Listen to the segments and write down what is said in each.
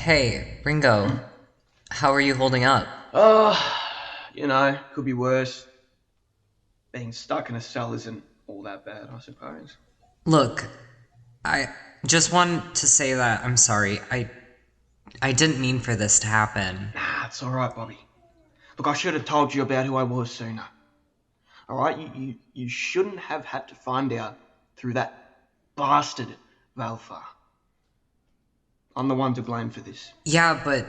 Hey, Ringo. How are you holding up? Could be worse. Being stuck in a cell isn't all that bad, I suppose. Look, I just want to say that I'm sorry. I didn't mean for this to happen. Nah, it's alright, Bobby. Look, I should have told you about who I was sooner. Alright, you shouldn't have had to find out through that bastard Valfar. I'm the one to blame for this. Yeah, but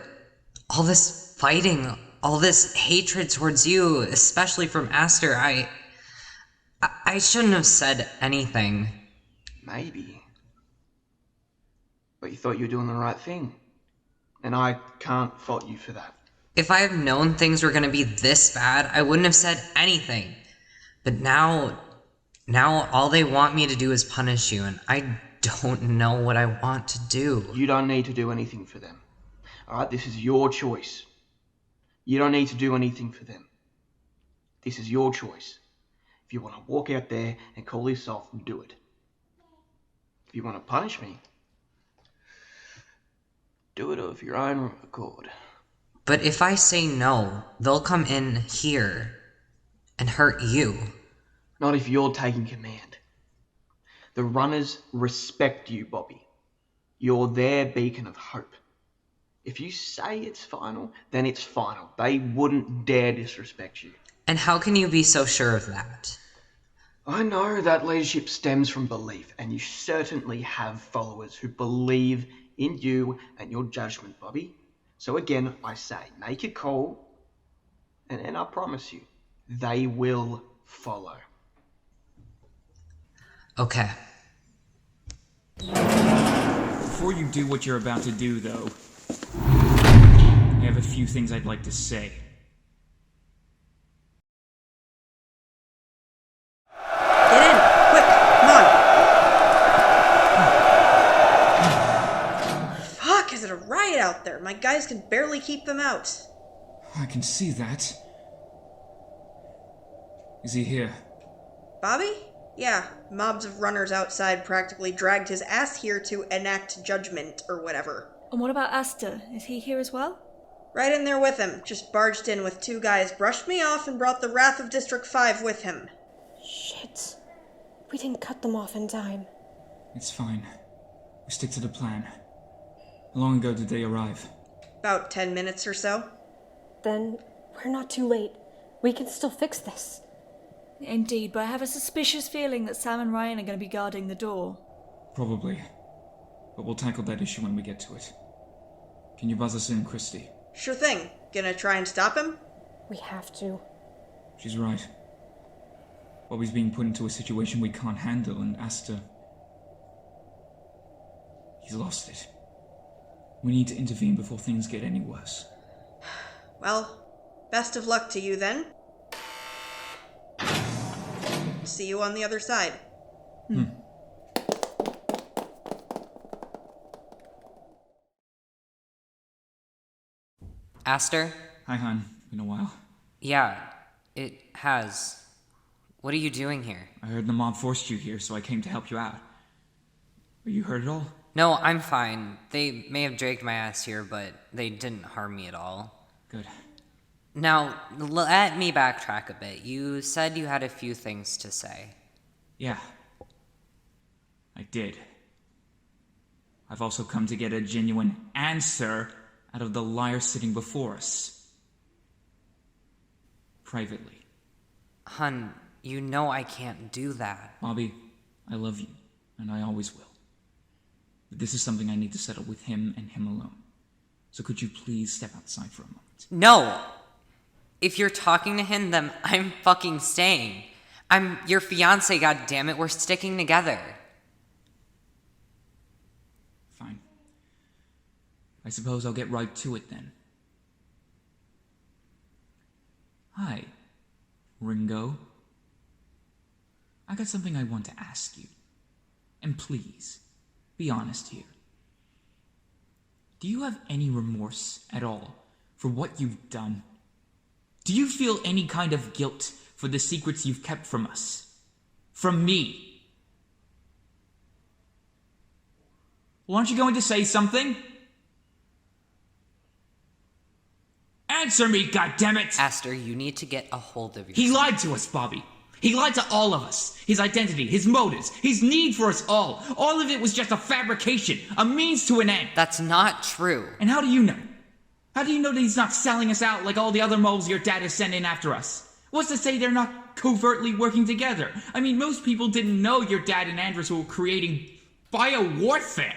all this fighting, all this hatred towards you, especially from Aster, I shouldn't have said anything. Maybe. But you thought you were doing the right thing. And I can't fault you for that. If I had known things were gonna be this bad, I wouldn't have said anything. But now all they want me to do is punish you, and I don't know what I want to do. You don't need to do anything for them. Alright, this is your choice. You don't need to do anything for them. This is your choice. If you want to walk out there and call this off, do it. If you want to punish me, do it of your own accord. But if I say no, they'll come in here and hurt you. Not if you're taking command. The runners respect you, Bobby. You're their beacon of hope. If you say it's final, then it's final. They wouldn't dare disrespect you. And how can you be so sure of that? I know that leadership stems from belief, and you certainly have followers who believe in you and your judgment, Bobby. So again, I say, make your call, and I promise you, they will follow. Okay. Before you do what you're about to do, though, I have a few things I'd like to say. Get in! Quick! Come on! Fuck, is it a riot out there? My guys can barely keep them out. I can see that. Is he here? Bobby? Yeah, mobs of runners outside practically dragged his ass here to enact judgment or whatever. And what about Aster? Is he here as well? Right in there with him. Just barged in with two guys, brushed me off, and brought the wrath of District 5 with him. Shit. We didn't cut them off in time. It's fine. We stick to the plan. How long ago did they arrive? About 10 minutes or so. Then we're not too late. We can still fix this. Indeed, but I have a suspicious feeling that Sam and Ryan are going to be guarding the door. Probably. But we'll tackle that issue when we get to it. Can you buzz us in, Christy? Sure thing. Gonna try and stop him? We have to. She's right. Bobby's being put into a situation we can't handle, and Aster... he's lost it. We need to intervene before things get any worse. Well, best of luck to you then. See you on the other side. Aster? Hi, hon. Been a while. Yeah, it has. What are you doing here? I heard the mob forced you here, so I came to help you out. Are you hurt at all? No, I'm fine. They may have dragged my ass here, but they didn't harm me at all. Good. Now, let me backtrack a bit. You said you had a few things to say. Yeah. I did. I've also come to get a genuine answer out of the liar sitting before us. Privately. Hun, you know I can't do that. Bobby, I love you. and I always will. But this is something I need to settle with him and him alone. So could you please step outside for a moment? No! If you're talking to him, then I'm fucking staying. I'm your fiancé, goddammit. We're sticking together. Fine. I suppose I'll get right to it then. Hi, Ringo. I got something I want to ask you. And please, be honest here. Do you have any remorse at all for what you've done? Do you feel any kind of guilt for the secrets you've kept from us? From me? Well, aren't you going to say something? Answer me, goddammit! Aster, you need to get a hold of yourself. He lied to us, Bobby. He lied to all of us. His identity, his motives, his need for us all. All of it was just a fabrication, a means to an end. That's not true. And how do you know? How do you know that he's not selling us out like all the other moles your dad has sent in after us? What's to say they're not covertly working together? I mean, most people didn't know your dad and Andres were creating bio-warfare.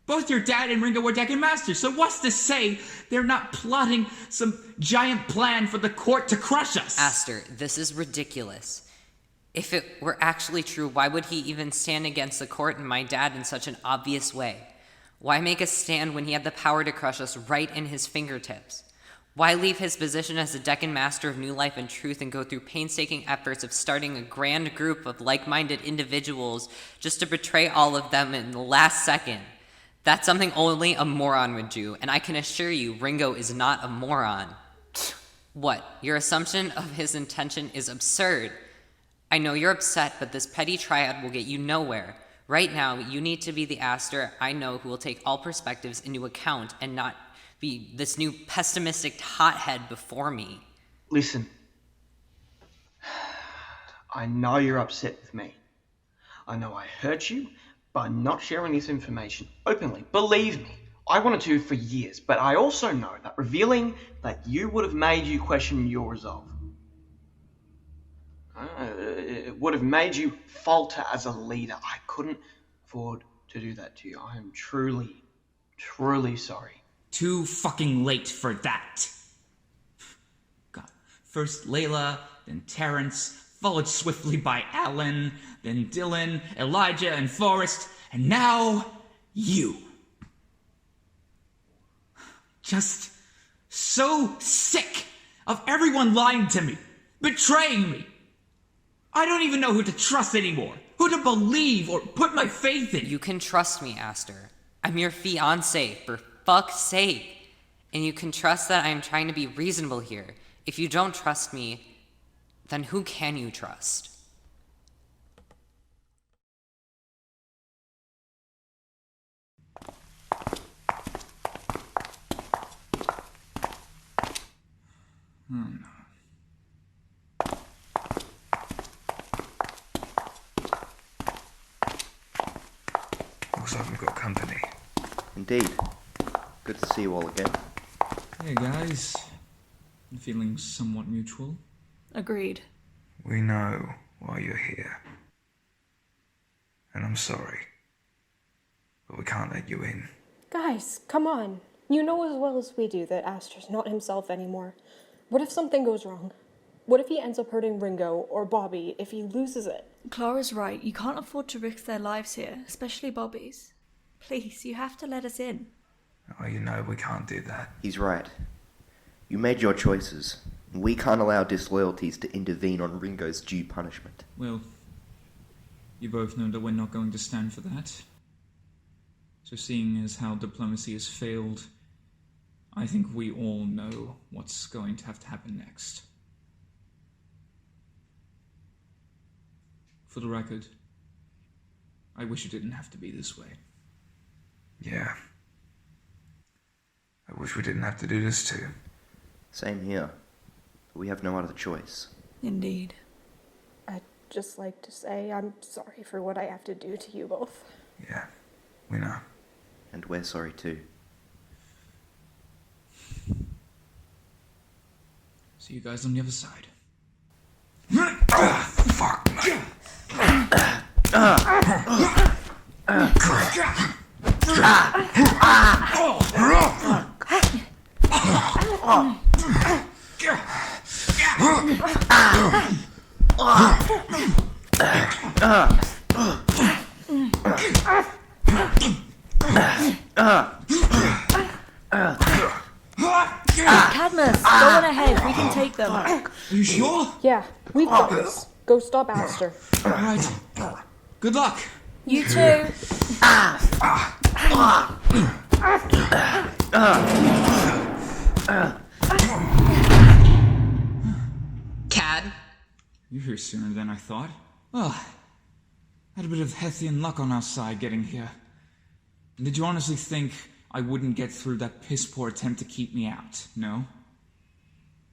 Both your dad and Ringo were Decan Masters, so what's to say they're not plotting some giant plan for the court to crush us? Aster, this is ridiculous. If it were actually true, why would he even stand against the court and my dad in such an obvious way? Why make a stand when he had the power to crush us right in his fingertips? Why leave his position as the Decan Master of New Life and Truth and go through painstaking efforts of starting a grand group of like-minded individuals just to betray all of them in the last second? That's something only a moron would do, and I can assure you Ringo is not a moron. What? Your assumption of his intention is absurd. I know you're upset, but this petty triad will get you nowhere. Right now, you need to be the Aster I know who will take all perspectives into account and not be this new pessimistic hothead before me. Listen, I know you're upset with me. I know I hurt you by not sharing this information openly. Believe me, I wanted to for years, but I also know that revealing that you would have made you question your resolve. It would have made you falter as a leader. I couldn't afford to do that to you. I am truly, truly sorry. Too fucking late for that. God. First Layla, then Terrence, followed swiftly by Alan, then Dylan, Elijah, and Forrest, and now you. Just so sick of everyone lying to me, betraying me. I don't even know who to trust anymore, who to believe or put my faith in. You can trust me, Aster. I'm your fiancé, for fuck's sake. And you can trust that I'm trying to be reasonable here. If you don't trust me, then who can you trust? Looks like we've got company. Indeed. Good to see you all again. Hey guys. I'm feeling somewhat mutual. Agreed. We know why you're here. And I'm sorry. But we can't let you in. Guys, come on. You know as well as we do that Aster's not himself anymore. What if something goes wrong? What if he ends up hurting Ringo or Bobby if he loses it? Clara's right. You can't afford to risk their lives here, especially Bobby's. Please, you have to let us in. Oh, you know we can't do that. He's right. You made your choices. We can't allow disloyalties to intervene on Ringo's due punishment. Well, you both know that we're not going to stand for that. So seeing as how diplomacy has failed, I think we all know what's going to have to happen next. For the record, I wish it didn't have to be this way. Yeah. I wish we didn't have to do this too. Same here. But we have no other choice. Indeed. I'd just like to say I'm sorry for what I have to do to you both. Yeah, we know. And we're sorry too. See you guys on the other side. Fuck, mate. Cadmus, go on ahead. We can take them. Are you sure? Yeah, we've got this. Go stop Aster. Alright. Good luck. You too. Cad? You're here sooner than I thought. Oh, had a bit of Hethian luck on our side getting here. And did you honestly think I wouldn't get through that piss-poor attempt to keep me out? No?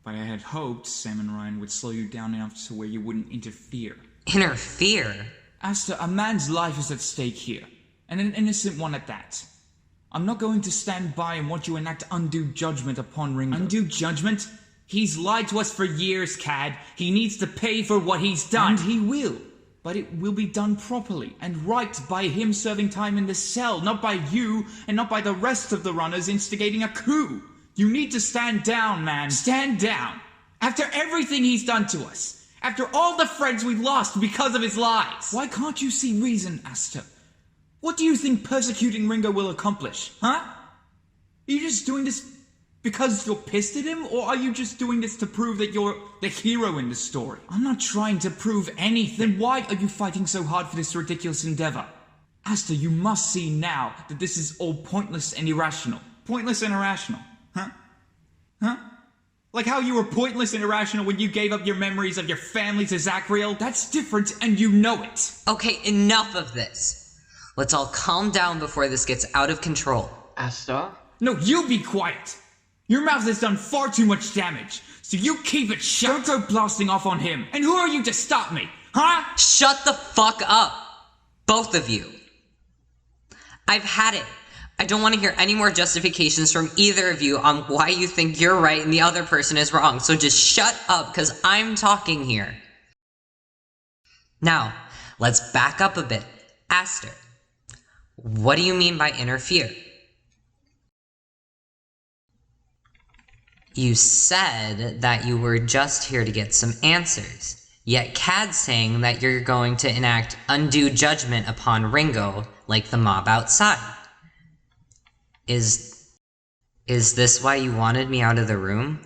But I had hoped Sam and Ryan would slow you down enough to where you wouldn't interfere. Interfere? Asta, a man's life is at stake here, and an innocent one at that. I'm not going to stand by and watch you enact undue judgment upon Ringo. Undue judgment? He's lied to us for years, Cad. He needs to pay for what he's done. And he will. But it will be done properly and right by him serving time in the cell, not by you and not by the rest of the runners instigating a coup. You need to stand down, man. Stand down. After everything he's done to us. After all the friends we lost because of his lies. Why can't you see reason, Asta? What do you think persecuting Ringo will accomplish, huh? Are you just doing this because you're pissed at him, or are you just doing this to prove that you're the hero in the story? I'm not trying to prove anything. Then why are you fighting so hard for this ridiculous endeavor? Asta, you must see now that this is all pointless and irrational. Pointless and irrational, huh? Huh? Like how you were pointless and irrational when you gave up your memories of your family to Zachriel? That's different, and you know it. Okay, enough of this. Let's all calm down before this gets out of control. Asta? No, you be quiet. Your mouth has done far too much damage, so you keep it shut. Don't go blasting off on him. And who are you to stop me, huh? Shut the fuck up! Both of you. I've had it. I don't want to hear any more justifications from either of you on why you think you're right and the other person is wrong, so just shut up, because I'm talking here. Now, let's back up a bit. Aster, what do you mean by interfere? You said that you were just here to get some answers, yet Cad's saying that you're going to enact undue judgment upon Ringo like the mob outside. Is this why you wanted me out of the room?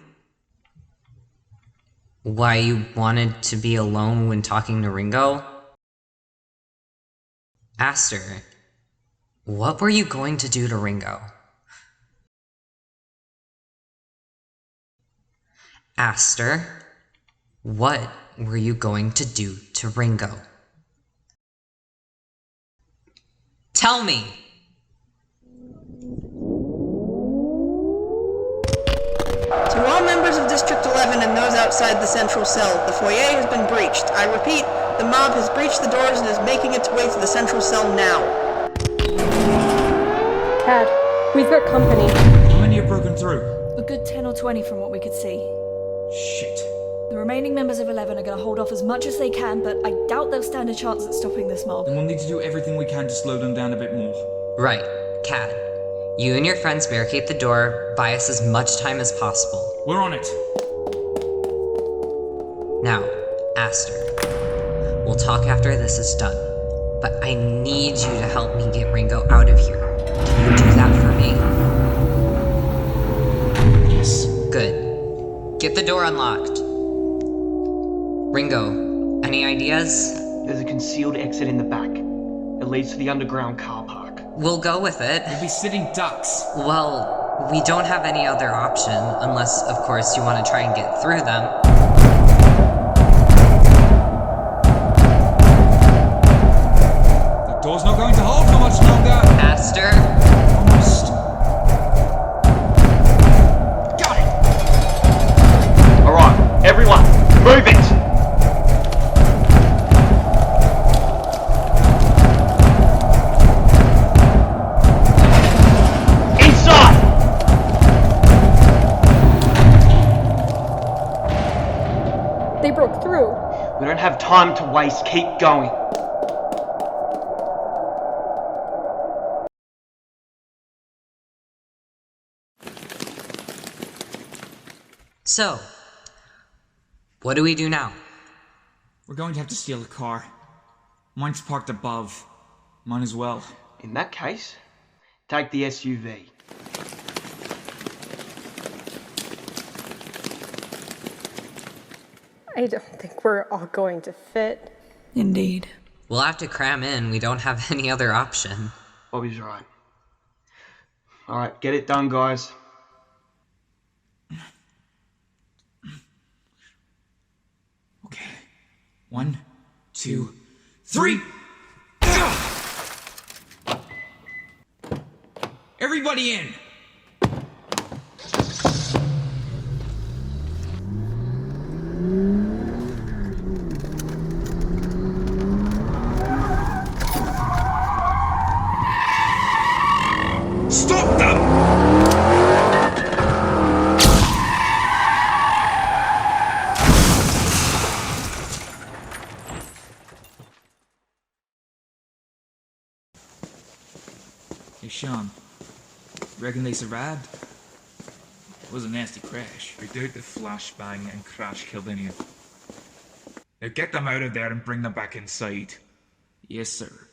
Why you wanted to be alone when talking to Ringo? Aster, what were you going to do to Ringo? Aster, what were you going to do to Ringo? Tell me! To all members of District 11 and those outside the central cell, the foyer has been breached. I repeat, the mob has breached the doors and is making its way to the central cell now. Cad, we've got company. How many have broken through? A good 10 or 20 from what we could see. Shit. The remaining members of 11 are going to hold off as much as they can, but I doubt they'll stand a chance at stopping this mob. Then we'll need to do everything we can to slow them down a bit more. Right, Cad. You and your friends barricade the door, buy us as much time as possible. We're on it. Now, Aster, we'll talk after this is done, but I need you to help me get Ringo out of here. Can you do that for me? Yes. Good. Get the door unlocked. Ringo, any ideas? There's a concealed exit in the back. It leads to the underground car park. We'll go with it. We'll be sitting ducks. Well, we don't have any other option, unless, of course, you want to try and get through them. The door's not going to hold for much longer. Aster? Almost. Got it! Alright, everyone, move it! They broke through. We don't have time to waste, keep going. So, what do we do now? We're going to have to steal a car. Mine's parked above. Might as well. In that case, take the SUV. I don't think we're all going to fit. Indeed. We'll have to cram in. We don't have any other option. Bobby's right. Alright, get it done, guys. Okay. 1, 2, 3. Everybody in! Stop them! Hey, Sean. Reckon they survived? It was a nasty crash. I doubt the flashbang and crash killed anyone. Now get them out of there and bring them back inside. Yes, sir.